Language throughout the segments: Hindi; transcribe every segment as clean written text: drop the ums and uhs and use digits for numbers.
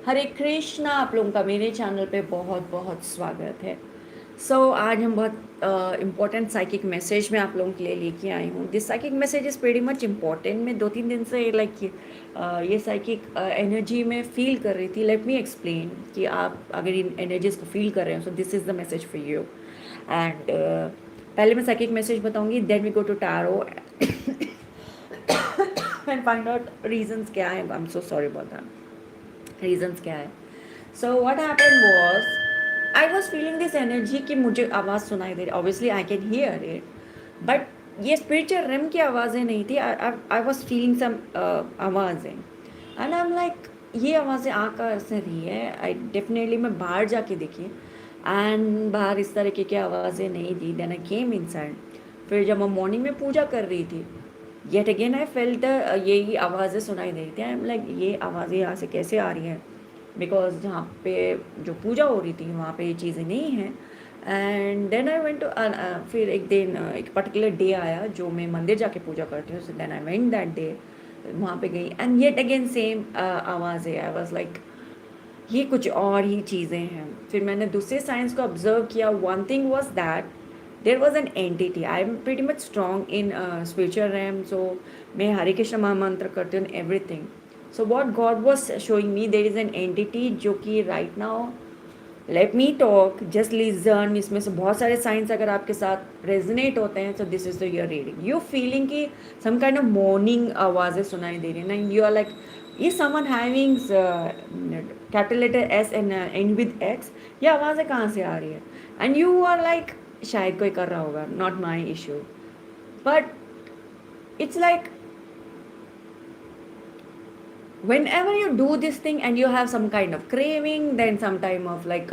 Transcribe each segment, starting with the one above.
हरे कृष्णा, आप लोगों का मेरे चैनल पे बहुत बहुत स्वागत है। आज हम बहुत इम्पोर्टेंट साइकिक मैसेज में आप लोगों के लिए लेके आई हूँ। This psychic message is very much important. मैं 2-3 दिन से ये साइकिक एनर्जी में फील कर रही थी। लेट मी एक्सप्लेन कि आप अगर इन एनर्जीज को फील कर रहे हो, so this is the message for you. And पहले मैं साइकिक मैसेज बताऊंगी, then we go to tarot and find out reasons क्या है। I am so sorry about that. Reasons क्या है? So what happened was, I was feeling this energy कि मुझे आवाज़ सुनाई दे रही। Obviously I can hear it, but ये स्पिरिचुअल रेम की आवाज़ें नहीं थी। आई वॉज फीलिंग सम आवाज़ें, एंड आई एम लाइक ये आवाज़ें आ कहाँ से रही है। आई डेफिनेटली मैं बाहर जाके देखी, एंड बाहर इस तरीके की आवाज़ें नहीं थी। Then I came inside. फिर जब मैं मॉर्निंग में पूजा कर रही थी, येट अगेन आई फेल्ट यही आवाज़ें सुनाई दे रही थी। आई एम लाइक ये आवाज़ें यहाँ से कैसे आ रही हैं, बिकॉज जहाँ पे जो पूजा हो रही थी वहाँ पे ये चीज़ें नहीं हैं। And then I went to, फिर एक दिन एक पर्टिकुलर डे आया जो मैं मंदिर जाके पूजा करती हूँ। So then I went that day, वहाँ पे गई, एंड येट अगेन सेम आवाज़ है। आई वॉज लाइक ये कुछ और ही चीज़ें हैं। फिर मैंने दूसरे साइंस को ऑब्जर्व किया। One thing was that there was an entity. I am pretty much strong in spiritual realm, so मैं हरे कृष्ण महामंत्र करती हूँ everything. So what God was showing me, there is an entity जो कि right now, let me talk, just listen. इसमें से बहुत सारे साइंस अगर आपके साथ रेजनेट होते हैं, so this is the your reading. You feeling कि सम काइंड ऑफ मॉर्निंग आवाज़ें सुनाई दे रही है ना। You are like, is someone having capital letter S and and with X, ये आवाज़ें कहाँ से आ रही है? एंड यू आर लाइक शायद कोई कर रहा होगा, not my issue, but it's like whenever you do this thing and you have some kind of craving, then some time of like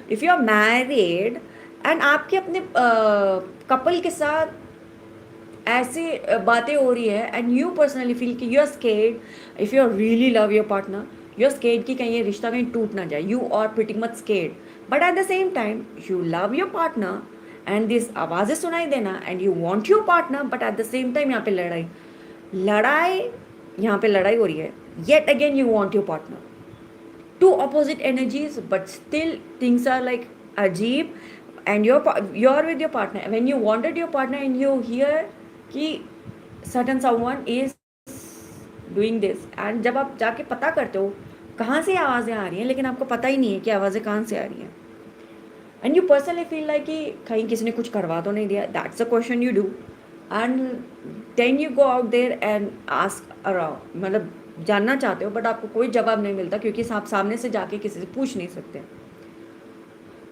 if you are married and आपके अपने कपल के साथ ऐसी बातें हो रही है, एंड यू पर्सनली फील कि you are scared, if you are really love your partner, you are scared कि कहीं ये रिश्ता कहीं टूट ना जाए। You are pretty much scared, but at the same time you love your partner, and this आवाज़ें सुनाई देना, and you want your partner, but at the same time यहाँ पे लड़ाई लड़ाई यहाँ पे लड़ाई हो रही है। Yet again you want your partner, two opposite energies, but still things are like अजीब। and you're with your partner, when you wanted your partner and you hear कि certain someone is doing this, and जब आप जाके पता करते हो कहाँ से आवाज़ें आ रही हैं, लेकिन आपको पता ही नहीं है कि आवाज़ें कहाँ से आ रही हैं, and you personally feel like कि कहीं किसी ने कुछ करवा तो नहीं दिया। That's a question you do, and then you go out there and ask around, मतलब जानना चाहते हो, बट आपको कोई जवाब नहीं मिलता क्योंकि आप सामने से जाके किसी से पूछ नहीं सकते।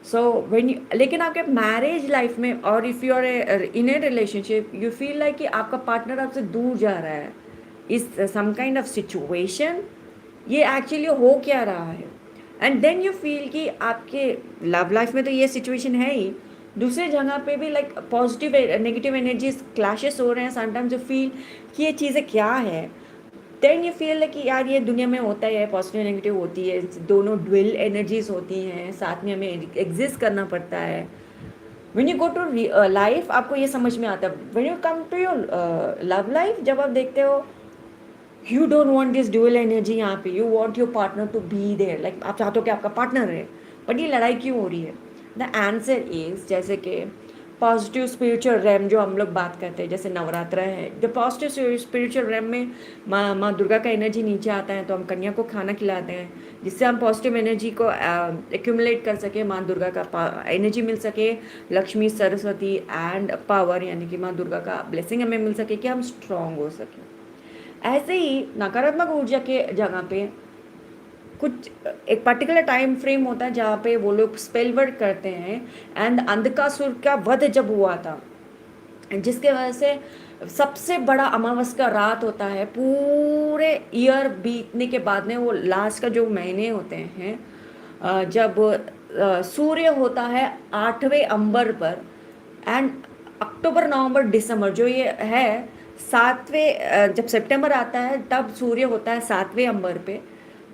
सो व्हेन यू, लेकिन आपके मैरिज लाइफ में, और if you are in a relationship, you feel like कि आपका पार्टनर आपसे दूर जा रहा है, इस सम काइंड ऑफ सिचुएशन, ये एक्चुअली हो क्या रहा है? एंड देन यू फील कि आपके लव लाइफ में तो ये सिचुएशन है ही, दूसरे जगह पे भी like positive negative energies clashes हो रहे हैं। समटाइम्स यू फील कि ये चीज़ें क्या है। देन यू फील कि यार ये दुनिया में होता है, पॉजिटिव नेगेटिव होती है, दोनों ड्वेल एनर्जीज होती हैं, साथ में हमें एग्जिस्ट करना पड़ता है। When you go to life, आपको ये समझ में आता है। When you come to your love life, जब आप देखते हो you don't want this dual energy यहाँ पे, you want your partner to be there, like आप चाहते हो कि आपका पार्टनर रहे, बट ये लड़ाई क्यों हो रही है? द आंसर इज, जैसे कि पॉजिटिव स्पिरिचुअल रैम जो हम लोग बात करते हैं, जैसे नवरात्रा है, जो पॉजिटिव स्पिरिचुअल रैम में माँ दुर्गा का एनर्जी नीचे आता है, तो हम कन्या को खाना खिलाते हैं जिससे हम पॉजिटिव एनर्जी को एक्यूमुलेट कर सके, माँ दुर्गा का एनर्जी मिल सके, लक्ष्मी सरस्वती एंड पावर, यानी कि माँ दुर्गा का ब्लेसिंग हमें मिल सके कि हम स्ट्रांग हो सकें। ऐसे ही नकारात्मक ऊर्जा के जगह पे कुछ एक पर्टिकुलर टाइम फ्रेम होता है जहाँ पे वो लोग स्पेल वर्क करते हैं। एंड अंधकासुर का वध जब हुआ था, जिसके वजह से सबसे बड़ा अमावस का रात होता है, पूरे ईयर बीतने के बाद में वो लास्ट का जो महीने होते हैं, जब सूर्य होता है 8वें अंबर पर, एंड अक्टूबर नवंबर दिसंबर जो ये है 7वें, जब सितंबर आता है तब सूर्य होता है 7वें अंबर पे,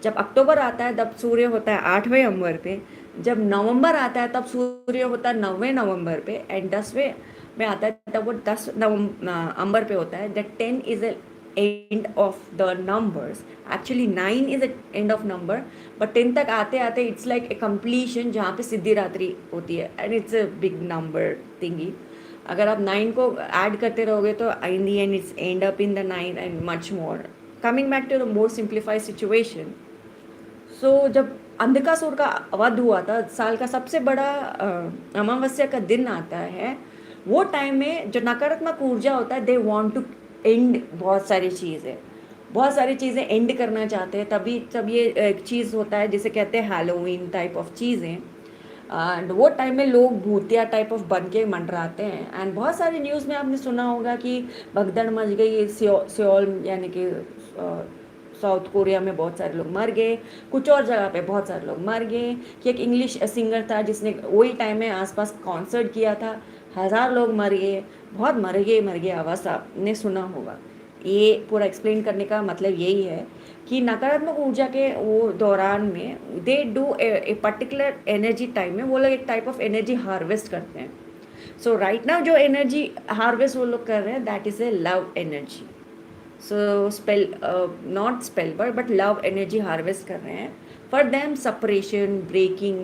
जब अक्टूबर आता है तब सूर्य होता है 8वें अंबर पे, जब नवंबर आता है तब सूर्य होता है 9वें नवंबर पे, एंड 10वें में आता है तब वो 10 अंबर पे होता है। That 10 is A end of the numbers. Actually 9 is end of number, but 10 तक आते आते इट्स लाइक ए कंप्लीशन जहाँ पे सिद्धि रात्रि होती है, and it's a big number thingy. अगर आप 9 को ऐड करते रहोगे तो in the end it's end up in the 9 and much more. Coming back to the more simplified situation. So जब अंधकासुर का वध हुआ था, साल का सबसे बड़ा अमावस्या का दिन आता है, वो टाइम में जो नकारात्मक ऊर्जा होता है, दे वांट टू एंड बहुत सारी चीज़ें एंड करना चाहते हैं. तभी तब ये एक चीज़ होता है जिसे कहते हैं हैलोवीन टाइप ऑफ चीज़ें. एंड वो टाइम में लोग भूतिया टाइप ऑफ बन के मंडराते हैं. एंड बहुत सारी न्यूज़ में आपने सुना होगा कि भगदड़ मच गई सियोल यानी कि साउथ कोरिया में बहुत सारे लोग मर गए, कुछ और जगह पे बहुत सारे लोग मर गए. कि एक इंग्लिश सिंगर था जिसने वही टाइम में आसपास कॉन्सर्ट किया था, 1000 लोग मर गए, बहुत मर गए आवाज़ आपने सुना होगा. ये पूरा एक्सप्लेन करने का मतलब यही है कि नकारात्मक ऊर्जा के वो दौरान में they do a particular energy time में वो लोग एक टाइप ऑफ एनर्जी हार्वेस्ट करते हैं. सो राइट नाउ जो एनर्जी हार्वेस्ट वो लोग कर रहे हैं, that is a love energy. So spell not spell but love energy harvest कर रहे हैं. For them separation breaking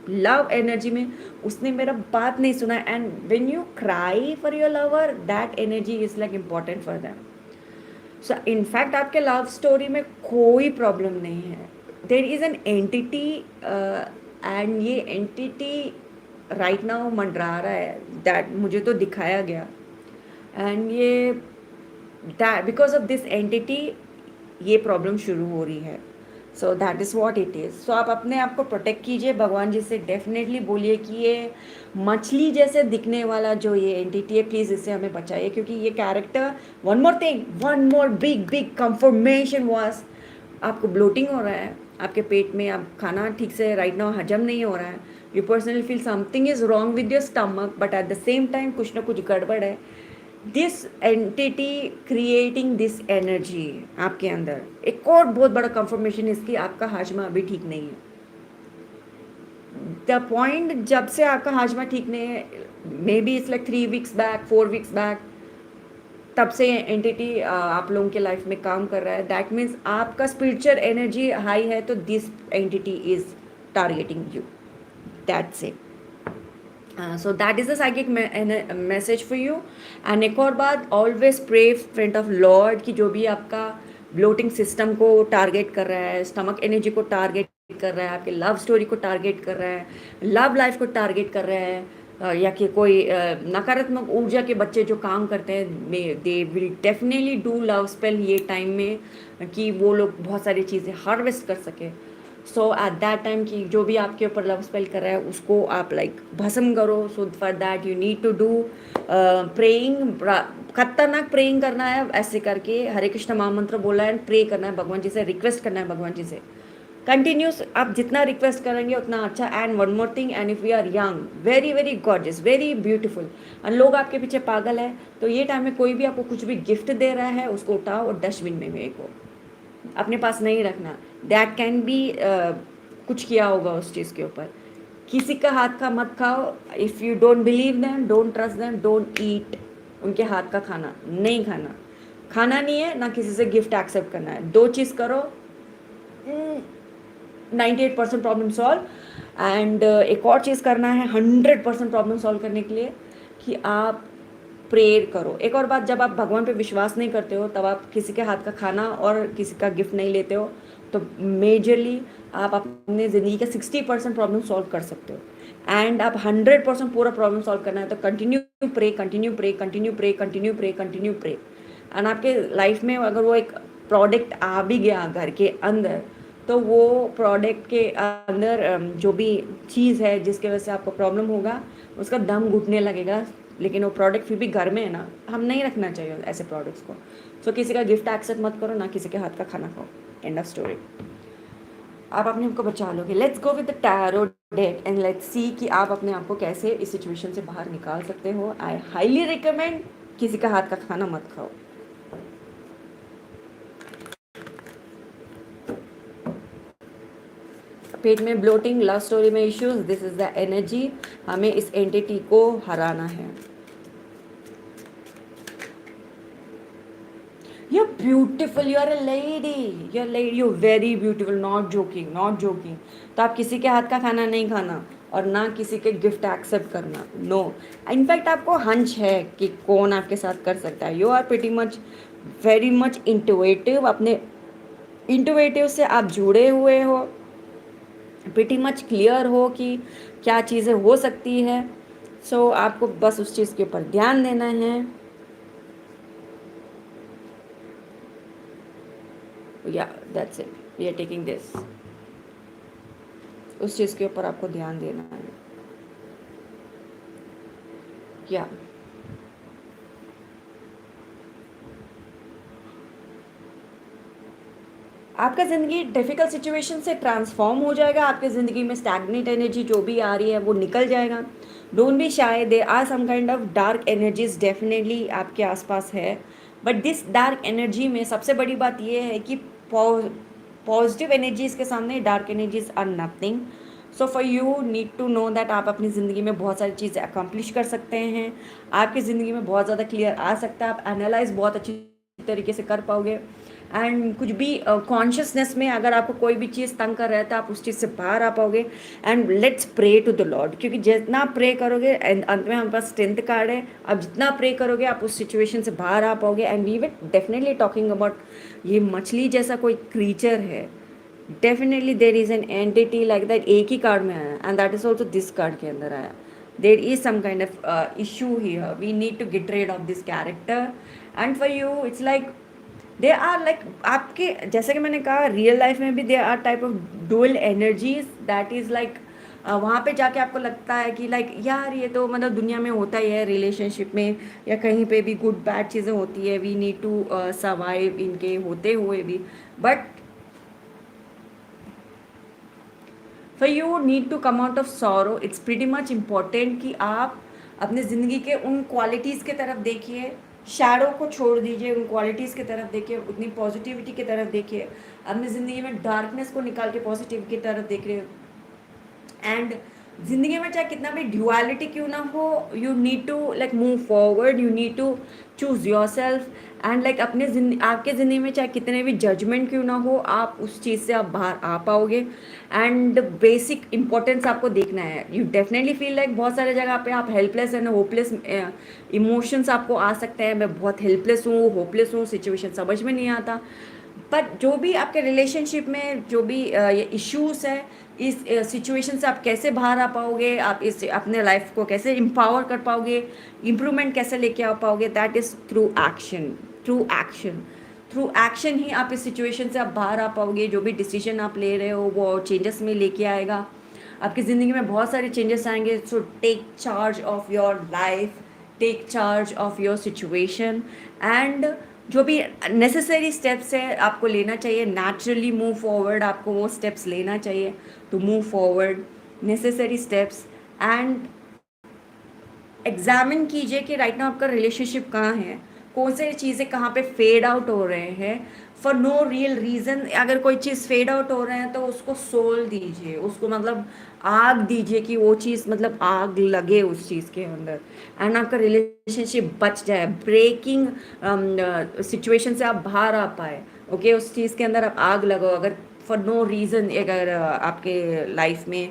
love energy में उसने मेरा बात नहीं सुना, and when you cry for your lover, that energy is like important for them. So in fact आपके लव स्टोरी में कोई प्रॉब्लम नहीं है. There is an entity, and ये एंटिटी राइट नाउ मंडरा रहा है, दैट मुझे तो दिखाया गया. एंड ये that because of this entity ये प्रॉब्लम शुरू हो रही है. So that is what it is. So आप अपने आप को प्रोटेक्ट कीजिए, भगवान जी से डेफिनेटली बोलिए कि ये मछली जैसे दिखने वाला जो ये एंटिटी है, प्लीज़ इससे हमें बचाइए. क्योंकि ये character, one more big confirmation was, आपको ब्लोटिंग हो रहा है आपके पेट में, आप खाना ठीक से राइट नाउ हजम नहीं हो रहा है, you personally feel something is wrong with your stomach, but at the same time कुछ ना कुछ गड़बड़ है. This entity creating this energy आपके अंदर. एक और बहुत बड़ा कंफर्मेशन इसकी, आपका हाजमा अभी ठीक नहीं है. द पॉइंट जब से आपका हाजमा ठीक नहीं है, may be it's like 3 weeks back, 4 weeks back, तब से एंटिटी आप लोगों के लाइफ में काम कर रहा है. दैट मीन्स आपका स्पिरिचुअल एनर्जी हाई है, तो this entity is targeting you. That's it. So that is the psychic message for you. And एक और बात, always pray front of lord कि जो भी आपका ब्लोटिंग सिस्टम को टारगेट कर रहा है, स्टमक एनर्जी को टारगेट कर रहा है, आपके लव स्टोरी को टारगेट कर रहा है, लव लाइफ को टारगेट कर रहा है, या कि कोई नकारात्मक ऊर्जा के बच्चे जो काम करते हैं, they will definitely do love spell ये टाइम में, कि वो लोग बहुत सारी चीज़ें हार्वेस्ट कर सके. सो एट दैट टाइम कि जो भी आपके ऊपर लव स्पेल कर रहा है उसको आप लाइक भस्म करो. So for that you need to do praying. खतरनाक प्रेइंग करना है, ऐसे करके हरे कृष्ण महामंत्र बोला है, प्रे करना है भगवान जी से, रिक्वेस्ट करना है भगवान जी से कंटिन्यूस. आप जितना रिक्वेस्ट करेंगे उतना अच्छा. And one more thing, and if you are young, very gorgeous, very beautiful, और लोग आपके पीछे पागल है, तो ये टाइम में कोई भी आपको कुछ भी गिफ्ट दे रहा है उसको उठाओ और डस्टबिन में फेंको, अपने पास नहीं रखना. दैट कैन बी कुछ किया होगा उस चीज़ के ऊपर. किसी का हाथ का मत खाओ. If you don't believe them, don't trust them, don't eat. उनके हाथ का खाना नहीं खाना नहीं है, ना किसी से गिफ्ट एक्सेप्ट करना है. 2 चीज़ करो, 98% प्रॉब्लम सॉल्व. एंड एक और चीज़ करना है 100% प्रॉब्लम सॉल्व करने के लिए, कि आप प्रेयर करो. एक और बात, जब आप भगवान पे विश्वास नहीं करते हो तब आप किसी के हाथ का खाना और किसी का गिफ्ट नहीं लेते हो, तो मेजरली आप अपने ज़िंदगी का 60% प्रॉब्लम सॉल्व कर सकते हो. एंड आप 100% पूरा प्रॉब्लम सॉल्व करना है तो कंटिन्यू प्रे. एंड आपके लाइफ में अगर वो एक प्रोडक्ट आ भी गया घर के अंदर, तो वो प्रोडक्ट के अंदर जो भी चीज़ है जिसकी वजह से आपको प्रॉब्लम होगा, उसका दम घुटने लगेगा, लेकिन वो प्रोडक्ट फिर भी घर में है ना, हम नहीं रखना चाहिए ऐसे प्रोडक्ट्स को. सो किसी का गिफ्ट एक्सेप्ट मत करो, ना किसी के हाथ का खाना खाओ. End of story. आप अपने आप को बचा लोगे. Let's go with the tarot deck and let's see कि आप अपने आप को कैसे इस सिचुएशन से बाहर निकाल सकते हो. आई हाईली रिकमेंड किसी का हाथ का खाना मत खाओ. पेट में ब्लोटिंग, लव स्टोरी में issues, this is the energy. हमें इस एंटिटी को हराना है. Beautiful, you are a lady, you are lady, you very beautiful, not joking, not joking. तो आप किसी के हाथ का खाना नहीं खाना और ना किसी के गिफ्ट एक्सेप्ट करना, नो। इनफैक्ट आपको हंच है कि कौन आपके साथ कर सकता है, you are pretty much very much intuitive, अपने इंटुएटिव से आप जुड़े हुए हो, प्रीटी मच क्लियर हो कि क्या चीज़ें हो सकती है। सो आपको बस उस चीज़ के ऊपर ध्यान देना है। या that's it, we are taking this, उस चीज़ के ऊपर आपको ध्यान देना है। या आपका ज़िंदगी डिफ़िकल्ट सिचुएशन से ट्रांसफॉर्म हो जाएगा, आपके ज़िंदगी में स्टैग्नेट एनर्जी जो भी आ रही है वो निकल जाएगा। Don't be shy, they are some kind of dark energies definitely आपके आसपास है, बट दिस डार्क एनर्जी में सबसे बड़ी बात ये है कि पॉजिटिव एनर्जीज के सामने dark energies are nothing. So for you need to know that आप अपनी ज़िंदगी में बहुत सारी चीज़ें अकम्प्लिश कर सकते हैं, आपकी ज़िंदगी में बहुत ज़्यादा क्लियर आ सकता है, आप एनालाइज बहुत अच्छी तरीके से कर पाओगे। एंड कुछ भी कॉन्शियसनेस में अगर आपको कोई भी चीज़ तंग कर रहा है तो आप उस चीज़ से बाहर आ पाओगे। And let's pray to the lord, क्योंकि जितना प्रे करोगे, एंड अंत में हमारे पास स्ट्रेंथ कार्ड है, आप जितना प्रे करोगे आप उस सिचुएशन से बाहर आ पाओगे। And we were definitely talking about ये मछली जैसा कोई क्रीचर है, definitely there is an entity like that, एक ही कार्ड में आया and that is also this card के अंदर आया। There is some kind of issue here, we need to get rid of this character. And for you it's like they are like आपके, जैसे कि मैंने कहा रियल लाइफ में भी they are type of dual energies, that is like वहाँ पे जाके आपको लगता है कि लाइक यार ये तो मतलब दुनिया में होता ही है, रिलेशनशिप में या कहीं पे भी गुड बैड चीज़ें होती है, वी नीड टू सर्वाइव इनके होते हुए भी। But for you need to come out of sorrow, it's pretty much important कि आप अपने ज़िंदगी के उन क्वालिटीज़ के तरफ देखिए, शैडो को छोड़ दीजिए, उन क्वालिटीज़ की तरफ देखिए, उतनी पॉजिटिविटी की तरफ देखिए, अपनी ज़िंदगी में डार्कनेस को निकाल के पॉजिटिव की तरफ देख रहे। एंड जिंदगी में चाहे कितना भी ड्यूअलिटी क्यों ना हो, you need to like move forward, you need to choose your self. And like अपने आपके ज़िंदगी में चाहे कितने भी जजमेंट क्यों ना हो, आप उस चीज़ से आप बाहर आ पाओगे। एंड बेसिक इंपॉर्टेंस आपको देखना है, यू डेफिनेटली फील लाइक बहुत सारे जगह पे आप हेल्पलेस एंड होपलेस इमोशंस आपको आ सकते हैं, मैं बहुत हेल्पलेस हूँ, होपलेस हूँ, सिचुएशन समझ में नहीं आता। पर जो भी आपके रिलेशनशिप में जो भी ये इश्यूज है, इस सिचुएशन से आप कैसे बाहर आ पाओगे, आप इस अपने लाइफ को कैसे एम्पावर कर पाओगे, इम्प्रूवमेंट कैसे लेके आ पाओगे, that is through action, through action, through action ही आप इस सिचुएशन से आप बाहर आ पाओगे। जो भी डिसीजन आप ले रहे हो वो चेंजेस में लेके आएगा, आपकी ज़िंदगी में बहुत सारे चेंजेस आएंगे। So take charge of your life, take charge of your situation, and जो भी नेसेसरी स्टेप्स है आपको लेना चाहिए, नेचुरली मूव फॉरवर्ड, आपको वो स्टेप्स लेना चाहिए to move forward, necessary steps. And examine कीजिए कि राइट नाउ आपका रिलेशनशिप कहाँ है, कौन से चीज़ें कहाँ पे फेड आउट हो रहे हैं फॉर नो रियल रीज़न। अगर कोई चीज़ फेड आउट हो रहे हैं तो उसको सोल दीजिए, उसको मतलब आग दीजिए कि वो चीज़ मतलब आग लगे उस चीज़ के अंदर, एंड आपका रिलेशनशिप बच जाए, ब्रेकिंग सिचुएशन से आप बाहर आ पाए। ओके, उस चीज़ के अंदर आप आग लगाओ अगर फॉर नो रीज़न, अगर आपके लाइफ में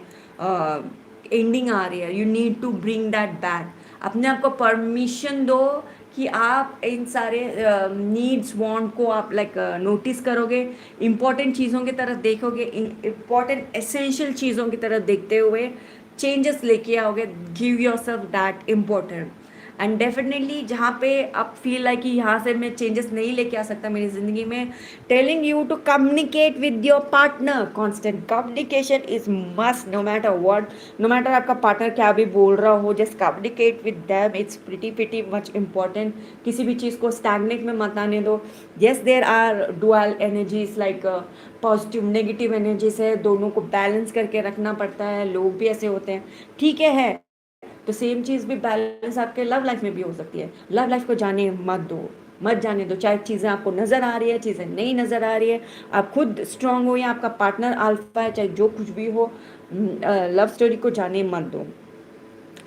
एंडिंग आ रही है, you need to bring that back. अपने आप को परमिशन दो कि आप इन सारे नीड्स वांट को आप लाइक नोटिस करोगे, इम्पॉर्टेंट चीज़ों की तरफ देखोगे, इम्पॉर्टेंट एसेंशियल चीज़ों की तरफ देखते हुए चेंजेस लेके आओगे। Give your self that important. And definitely जहाँ पे आप फील लाइक कि यहाँ से मैं चेंजेस नहीं लेके आ सकता मेरी ज़िंदगी में, telling you to communicate with your partner. Constant communication is must, no matter what, no matter आपका पार्टनर क्या भी बोल रहा हो, just communicate with them, it's pretty much important. किसी भी चीज़ को स्टैग्नेट में मत आने दो। Yes, there are dual energies like positive negative energies है, दोनों को बैलेंस करके रखना पड़ता है, लोग भी ऐसे होते हैं, ठीक है। तो सेम चीज़ भी बैलेंस आपके लव लाइफ में भी हो सकती है। लव लाइफ को जाने मत दो, मत जाने दो, चाहे चीज़ें आपको नज़र आ रही है, चीज़ें नहीं नज़र आ रही है, आप खुद स्ट्रांग हो या आपका पार्टनर अल्फा है, चाहे जो कुछ भी हो, लव स्टोरी को जाने मत दो।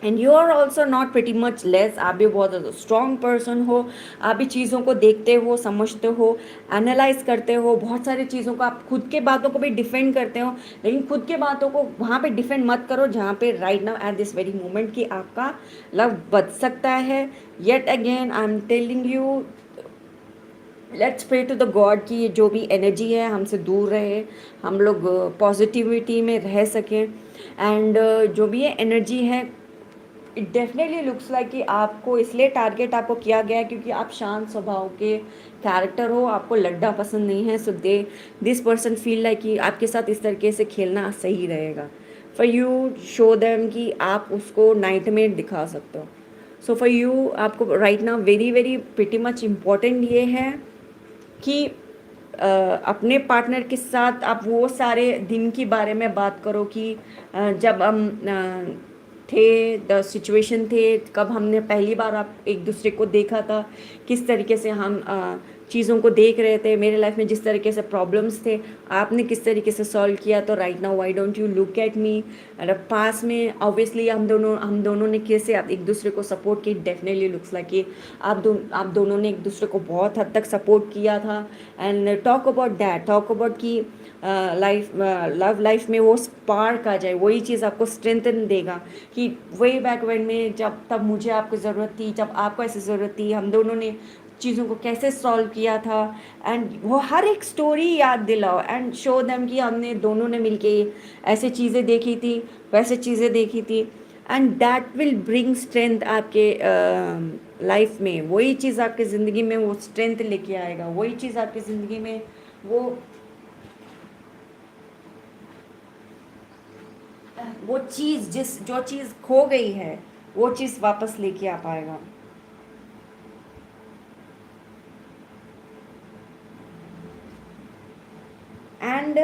And you are also not pretty much less, आप भी बहुत ज़्यादा स्ट्रॉन्ग पर्सन हो, आप भी चीज़ों को देखते हो, समझते हो, एनालाइज करते हो, बहुत सारी चीज़ों को, आप खुद के बातों को भी डिफेंड करते हो, लेकिन खुद के बातों को वहाँ पे डिफेंड मत करो जहाँ पे right now at this very moment कि आपका लव बच सकता है। Yet again I am telling you, let's pray to the god कि ये जो भी एनर्जी है हमसे दूर रहे, हम लोग पॉजिटिविटी में रह सकें। एंड जो भी ये एनर्जी है, इट डेफिनेटली लुक्स लाइक कि आपको इसलिए टारगेट आपको किया गया है क्योंकि आप शांत स्वभाव के कैरेक्टर हो, आपको लड्डा पसंद नहीं है। सो दे दिस पर्सन फील लाइक कि आपके साथ इस तरीके से खेलना सही रहेगा। फॉर यू शो देम कि आप उसको नाइट में दिखा सकते हो। सो फॉर यू, आपको right now very very pretty much important ये है कि अपने पार्टनर के साथ आप वो सारे दिन के बारे में बात करो कि जब हम थे, द सिचुएशन थे, कब हमने पहली बार आप एक दूसरे को देखा था, किस तरीके से हम चीज़ों को देख रहे थे, मेरे लाइफ में जिस तरीके से प्रॉब्लम्स थे आपने किस तरीके से सॉल्व किया। तो right now why don't you look at me, पास में ऑब्वियसली हम दोनों ने कैसे आप एक दूसरे को सपोर्ट की, डेफिनेटली लुक्स लाइक कि आप दोनों ने एक दूसरे को बहुत हद तक सपोर्ट किया था। And talk about that, talk about कि लव लाइफ में वो स्पार्क आ जाए, वही चीज़ आपको स्ट्रेंथन देगा कि वे बैक when में जब तब मुझे आपको ज़रूरत थी, जब आपको ऐसी ज़रूरत थी, हम दोनों ने चीज़ों को कैसे सॉल्व किया था। एंड वो हर एक स्टोरी याद दिलाओ एंड शो देम कि हमने दोनों ने मिलके ऐसे चीज़ें देखी थी, वैसे चीज़ें देखी थी। And that will bring strength आपके लाइफ में, वही चीज़ आपकी ज़िंदगी में वो स्ट्रेंथ लेके आएगा, वही चीज़ आपकी ज़िंदगी में वो चीज़ जो चीज़ खो गई है वो चीज़ वापस लेके आ पाएगा। And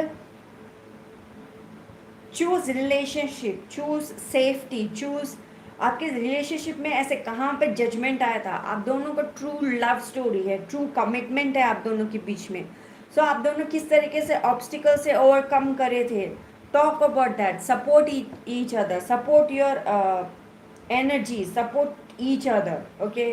choose relationship, choose safety, choose आपके रिलेशनशिप में ऐसे कहाँ पे जजमेंट आया था, आप दोनों का ट्रू लव स्टोरी है, ट्रू कमिटमेंट है आप दोनों के बीच में। सो आप दोनों किस तरीके से ऑब्स्टिकल से ओवरकम करे थे, talk about that, support each other, support your energy, support each other. Okay,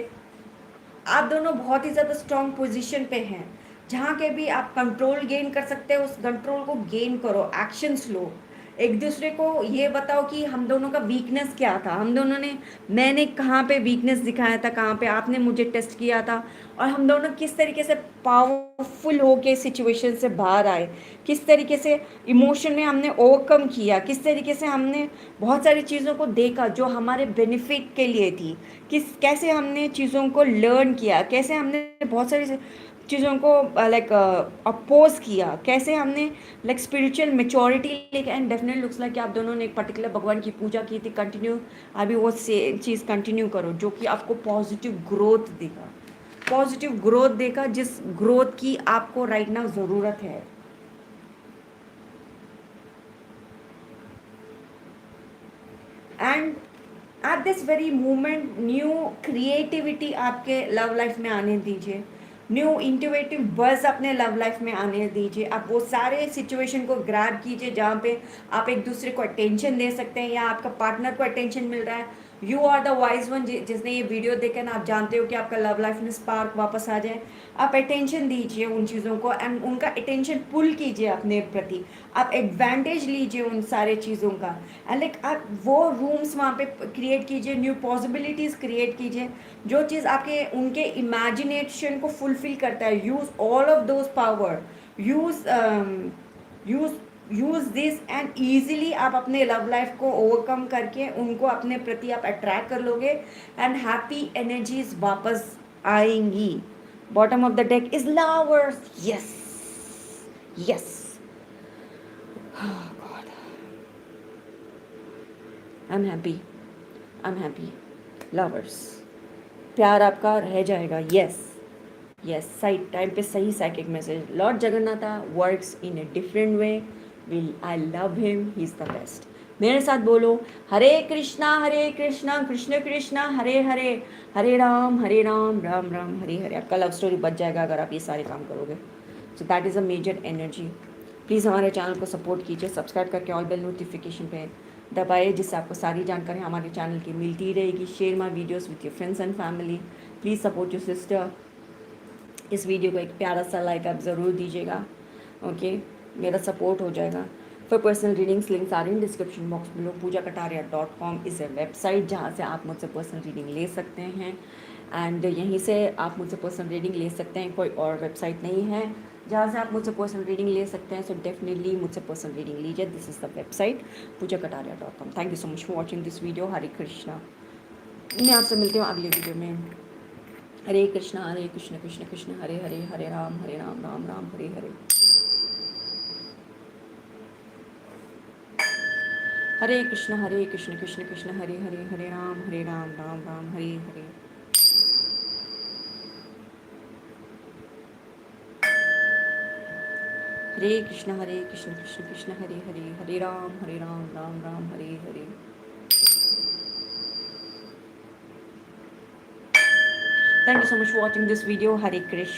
आप दोनों बहुत ही ज़्यादा स्ट्रॉन्ग पोजीशन पे हैं, जहाँ के भी आप कंट्रोल गेन कर सकते हो उस कंट्रोल को गेन करो, एक्शंस लो, एक दूसरे को ये बताओ कि हम दोनों का वीकनेस क्या था, हम दोनों ने, मैंने कहाँ पे वीकनेस दिखाया था, कहाँ पे आपने मुझे टेस्ट किया था, और हम दोनों किस तरीके से पावरफुल हो के सिचुएशन से बाहर आए, किस तरीके से इमोशन में हमने ओवरकम किया, किस तरीके से हमने बहुत सारी चीज़ों को देखा जो हमारे बेनिफिट के लिए थी, कैसे हमने चीज़ों को लर्न किया, कैसे हमने बहुत सारी चीज़ों को लाइक अपोज किया, कैसे हमने लाइक स्पिरिचुअल मेच्योरिटी लेके। एंड डेफिनेटली लुक्स लाइक कि आप दोनों ने एक पर्टिकुलर भगवान की पूजा की थी, कंटिन्यू अभी वो सेम चीज़ कंटिन्यू करो जो कि आपको पॉजिटिव ग्रोथ देगा, पॉजिटिव ग्रोथ देगा, जिस ग्रोथ की आपको राइट नाउ ज़रूरत है। And eight this very moment new creativity आपके लव लाइफ में आने दीजिए, न्यू इंटोवेटिव बज़ अपने लव लाइफ में आने दीजिए। आप वो सारे सिचुएशन को ग्रैब कीजिए जहाँ पे आप एक दूसरे को अटेंशन दे सकते हैं या आपका पार्टनर को अटेंशन मिल रहा है। You are the wise one, जिसने ये वीडियो देखा ना, आप जानते हो कि आपका लव लाइफ में स्पार्क वापस आ जाए। आप अटेंशन दीजिए उन चीज़ों को एंड उनका अटेंशन पुल कीजिए अपने प्रति, आप एडवांटेज लीजिए उन सारे चीज़ों का। एंड लाइक आप वो रूम्स वहाँ पे क्रिएट कीजिए, न्यू पॉसिबिलिटीज़ क्रिएट कीजिए, जो चीज़ आपके उनके इमेजिनेशन को फुलफिल करता है। Use all of those power, use use use this and easily आप अपने लव लाइफ को ओवरकम करके उनको अपने प्रति आप अट्रैक्ट कर लोगे एंड हैप्पी एनर्जीज वापस आएंगी। Bottom of the deck is lovers, yes yes, God, I am happy, I am happy. Lovers, प्यार आपका रह जाएगा, यस यस, सही टाइम पे सही psychic message. Lord Jagannatha works in a different way, will I love him, he is the best. मेरे साथ बोलो, हरे कृष्णा कृष्ण कृष्णा हरे हरे, हरे राम राम राम हरे हरे। आपका लव स्टोरी बच जाएगा अगर आप ये सारे काम करोगे। So that is a major energy. Please हमारे चैनल को सपोर्ट कीजिए, सब्सक्राइब करके ऑल बेल नोटिफिकेशन पे दबाइए, जिससे आपको सारी जानकारी हमारे चैनल की मिलती रहेगी। Share my videos with your friends and family. Please support your sister. इस वीडियो को एक प्यारा सा लाइक आप ज़रूर दीजिएगा, ओके, मेरा सपोर्ट हो जाएगा। For personal readings links are in description box below. poojakataria.com is a website जहाँ से आप मुझसे पर्सनल रीडिंग ले सकते हैं, एंड यहीं से आप मुझसे पर्सनल रीडिंग ले सकते हैं। कोई और वेबसाइट नहीं है जहाँ से आप मुझसे पर्सनल रीडिंग ले सकते हैं, सो डेफिनेटली मुझसे पर्सनल रीडिंग लीजिए। This is the website poojakataria.com। Thank you so much for watching this video. Hare Krishna. मैं आपसे मिलती हूँ अगले वीडियो में। Hare Krishna Krishna Krishna Hare Hare, Hare Ram Ram Ram Hare Hare. Hare Krishna Krishna Krishna Hare Hare, Hare Ram Ram Ram Hare Hare. Hare Krishna Krishna Krishna Hare Hare, Hare Ram Ram Hare Hare. Thank you so much for watching this video. Hare Krishna.